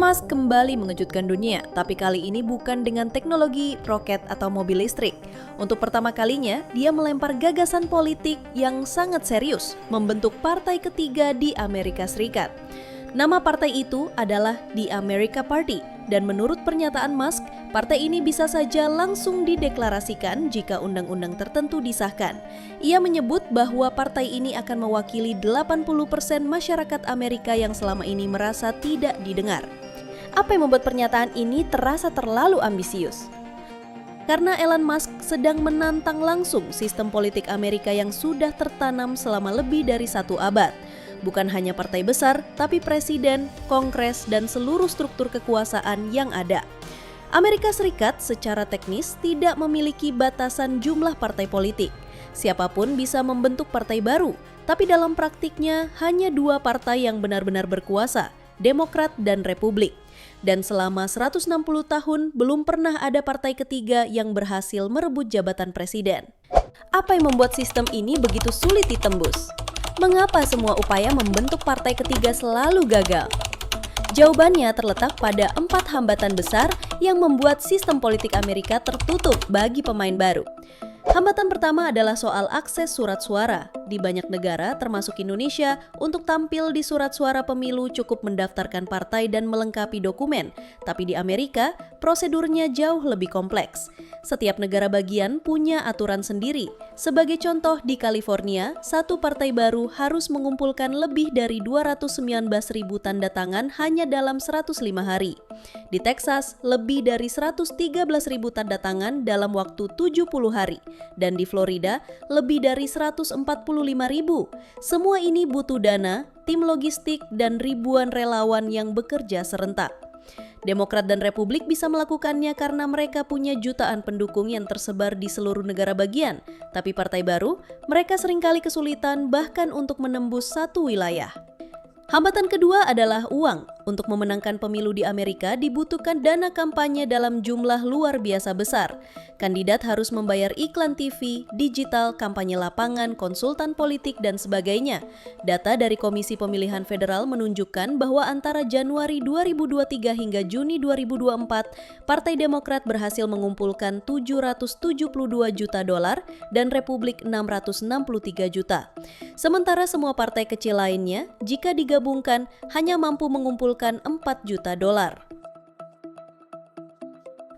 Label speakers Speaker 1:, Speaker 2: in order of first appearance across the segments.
Speaker 1: Musk kembali mengejutkan dunia, tapi kali ini bukan dengan teknologi roket atau mobil listrik. Untuk pertama kalinya, dia melempar gagasan politik yang sangat serius, membentuk partai ketiga di Amerika Serikat. Nama partai itu adalah The America Party, dan menurut pernyataan Musk, partai ini bisa saja langsung dideklarasikan jika undang-undang tertentu disahkan. Ia menyebut bahwa partai ini akan mewakili 80% masyarakat Amerika yang selama ini merasa tidak didengar. Apa yang membuat pernyataan ini terasa terlalu ambisius? Karena Elon Musk sedang menantang langsung sistem politik Amerika yang sudah tertanam selama lebih dari 1 abad. Bukan hanya partai besar, tapi presiden, kongres, dan seluruh struktur kekuasaan yang ada. Amerika Serikat secara teknis tidak memiliki batasan jumlah partai politik. Siapapun bisa membentuk partai baru, tapi dalam praktiknya hanya 2 partai yang benar-benar berkuasa, Demokrat dan Republik. Dan selama 160 tahun belum pernah ada partai ketiga yang berhasil merebut jabatan presiden. Apa yang membuat sistem ini begitu sulit ditembus? Mengapa semua upaya membentuk partai ketiga selalu gagal? Jawabannya terletak pada 4 hambatan besar yang membuat sistem politik Amerika tertutup bagi pemain baru. Hambatan pertama adalah soal akses surat suara. Di banyak negara, termasuk Indonesia, untuk tampil di surat suara pemilu cukup mendaftarkan partai dan melengkapi dokumen. Tapi di Amerika, prosedurnya jauh lebih kompleks. Setiap negara bagian punya aturan sendiri. Sebagai contoh, di California, satu partai baru harus mengumpulkan lebih dari 219.000 tanda tangan hanya dalam 105 hari. Di Texas, lebih dari 113.000 tanda tangan dalam waktu 70 hari. Dan di Florida, lebih dari 145.000. Semua ini butuh dana, tim logistik, dan ribuan relawan yang bekerja serentak. Demokrat dan Republik bisa melakukannya karena mereka punya jutaan pendukung yang tersebar di seluruh negara bagian. Tapi partai baru, mereka seringkali kesulitan bahkan untuk menembus satu wilayah. Hambatan kedua adalah uang. Untuk memenangkan pemilu di Amerika dibutuhkan dana kampanye dalam jumlah luar biasa besar. Kandidat harus membayar iklan TV, digital, kampanye lapangan, konsultan politik, dan sebagainya. Data dari Komisi Pemilihan Federal menunjukkan bahwa antara Januari 2023 hingga Juni 2024, Partai Demokrat berhasil mengumpulkan 772 juta dolar dan Republik 663 juta. Sementara semua partai kecil lainnya, jika digabungkan, hanya mampu mengumpulkan 4 juta dolar.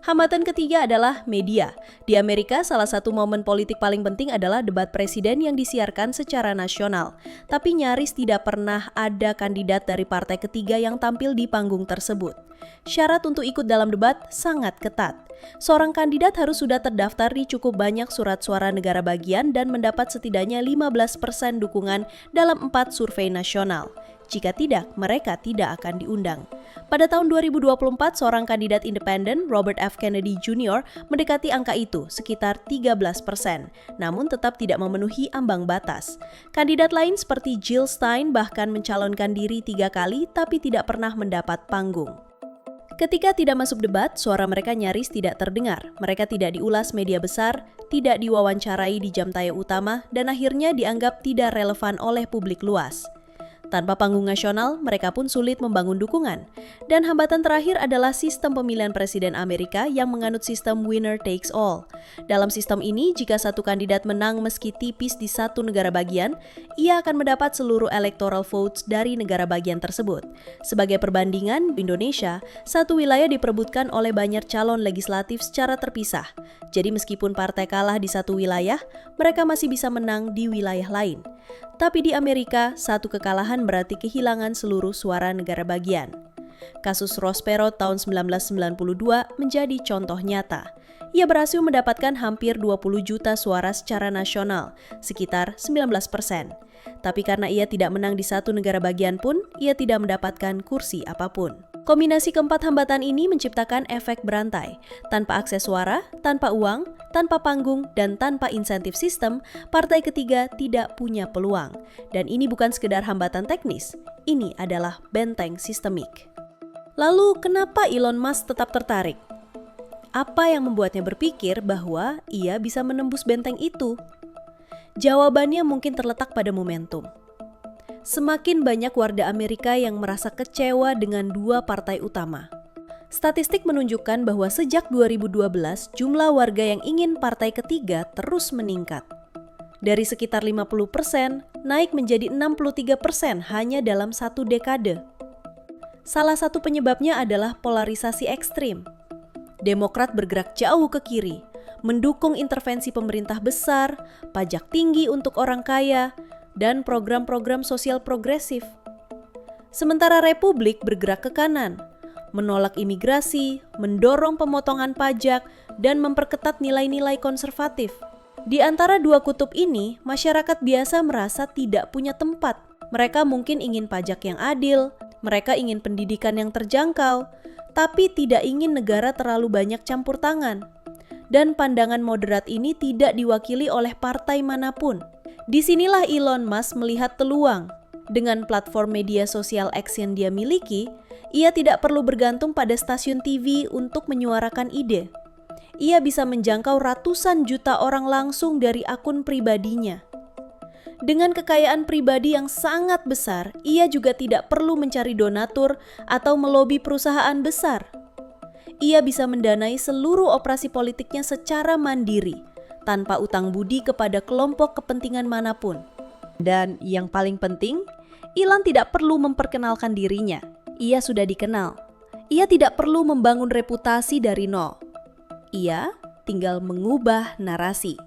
Speaker 1: Hambatan ketiga adalah media. Di Amerika, salah satu momen politik paling penting adalah debat presiden yang disiarkan secara nasional. Tapi nyaris tidak pernah ada kandidat dari partai ketiga yang tampil di panggung tersebut. Syarat untuk ikut dalam debat sangat ketat. Seorang kandidat harus sudah terdaftar di cukup banyak surat suara negara bagian dan mendapat setidaknya 15% dukungan dalam 4 survei nasional. Jika tidak, mereka tidak akan diundang. Pada tahun 2024, seorang kandidat independen, Robert F. Kennedy Jr., mendekati angka itu, sekitar 13%, namun tetap tidak memenuhi ambang batas. Kandidat lain seperti Jill Stein bahkan mencalonkan diri 3 kali, tapi tidak pernah mendapat panggung. Ketika tidak masuk debat, suara mereka nyaris tidak terdengar. Mereka tidak diulas media besar, tidak diwawancarai di jam tayang utama, dan akhirnya dianggap tidak relevan oleh publik luas. Tanpa panggung nasional, mereka pun sulit membangun dukungan. Dan hambatan terakhir adalah sistem pemilihan presiden Amerika yang menganut sistem winner takes all. Dalam sistem ini, jika satu kandidat menang meski tipis di satu negara bagian, ia akan mendapat seluruh electoral votes dari negara bagian tersebut. Sebagai perbandingan, di Indonesia, satu wilayah diperebutkan oleh banyak calon legislatif secara terpisah. Jadi meskipun partai kalah di satu wilayah, mereka masih bisa menang di wilayah lain. Tapi di Amerika, satu kekalahan berarti kehilangan seluruh suara negara bagian. Kasus Ross Perot tahun 1992 menjadi contoh nyata. Ia berhasil mendapatkan hampir 20 juta suara secara nasional, sekitar 19%. Tapi karena ia tidak menang di satu negara bagian pun, ia tidak mendapatkan kursi apapun. Kombinasi keempat hambatan ini menciptakan efek berantai. Tanpa akses suara, tanpa uang, tanpa panggung, dan tanpa insentif sistem, partai ketiga tidak punya peluang. Dan ini bukan sekedar hambatan teknis, ini adalah benteng sistemik. Lalu, kenapa Elon Musk tetap tertarik? Apa yang membuatnya berpikir bahwa ia bisa menembus benteng itu? Jawabannya mungkin terletak pada momentum. semakin banyak warga Amerika yang merasa kecewa dengan dua partai utama. Statistik menunjukkan bahwa sejak 2012, jumlah warga yang ingin partai ketiga terus meningkat. Dari sekitar 50%, naik menjadi 63% hanya dalam satu dekade. Salah satu penyebabnya adalah polarisasi ekstrim. Demokrat bergerak jauh ke kiri, mendukung intervensi pemerintah besar, pajak tinggi untuk orang kaya, dan program-program sosial progresif. Sementara Republik bergerak ke kanan, menolak imigrasi, mendorong pemotongan pajak, dan memperketat nilai-nilai konservatif. Di antara dua kutub ini, masyarakat biasa merasa tidak punya tempat. Mereka mungkin ingin pajak yang adil, mereka ingin pendidikan yang terjangkau, tapi tidak ingin negara terlalu banyak campur tangan. Dan pandangan moderat ini tidak diwakili oleh partai manapun. Disinilah Elon Musk melihat peluang. Dengan platform media sosial X yang dia miliki, ia tidak perlu bergantung pada stasiun TV untuk menyuarakan ide. Ia bisa menjangkau ratusan juta orang langsung dari akun pribadinya. Dengan kekayaan pribadi yang sangat besar, ia juga tidak perlu mencari donatur atau melobi perusahaan besar. Ia bisa mendanai seluruh operasi politiknya secara mandiri, tanpa utang budi kepada kelompok kepentingan manapun. Dan yang paling penting, Elon tidak perlu memperkenalkan dirinya. Ia sudah dikenal. Ia tidak perlu membangun reputasi dari nol. Ia tinggal mengubah narasi.